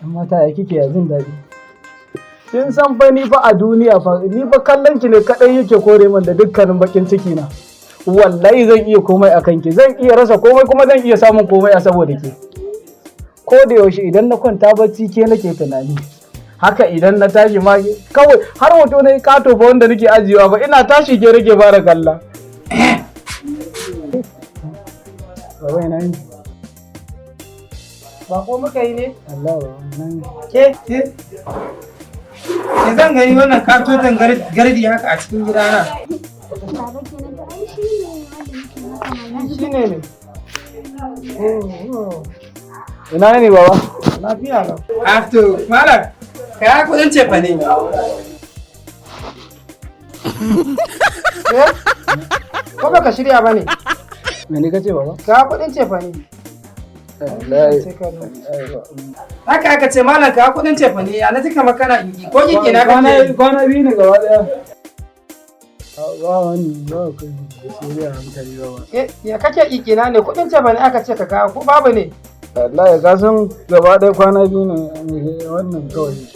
Amma ta ya kike ya jin daɗi. Kin san fa ni fa a duniya fa ni fa kallon ki ne kadai yake kore min da dukkanin bakin ciki na. Wallahi zan iya komai a kanki, zan iya rasa komai kuma zan iya samun komai a saboda ke. Ko da yaushe idan na kwanta bacci ke nake tunani. Haka idan na tashi ma kawai har hoto na kato ba wanda nake ajiyewa ba ina tashi ke rage fara kalla. Baba ina yin. Ba ko muka yi ne? Allah ba nan. Ke? Ke zan gani wannan katotan gardi haka a cikin gidana. Shi ne ne. Ina ne baba? Lafiya lau. Afto, malam, ka ya kudin cefa ne. Ko baka shirya ba ne? Me ne kace baba? Ka kudin cefa ne. Haka aka ce malam ka kudin cefa ne, ya na tuka makana ingi ko kike na kake? Kwana biyu ne gaba daya. Ba wani ba kai shirya hankali ba. Ya kake ikina ne kudin cefa ne aka ce ka kawo ko babu ne? Allah ya kasan gaba ɗaya kwana biyu ne wannan kawai.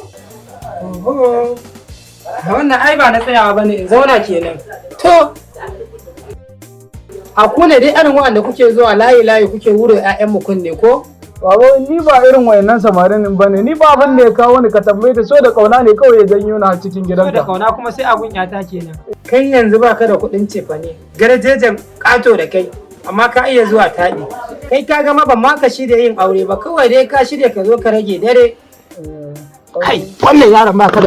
Wannan ai ba na tsayawa ba ne in zauna kenan. To, a ku ne dai irin waɗanda kuke zuwa layi-layi kuke wuro 'ya'yan mu kunne ko? Baba ni ba irin wayannan samarin ba ne, ni ba abin da ya kawo ni ka tambaye ta so da kauna ne kawai ya janyo na cikin gidanka. So da kauna kuma sai abun yata kenan. Kai yanzu baka da kuɗin cefa ne, garjejen ƙato da kai. Amma ka iya zuwa taɗi kai ka gama ban ma ka shirya yin aure ba kawai dai ka shirya ka zo ka rage dare kai wannan yaron ba ka da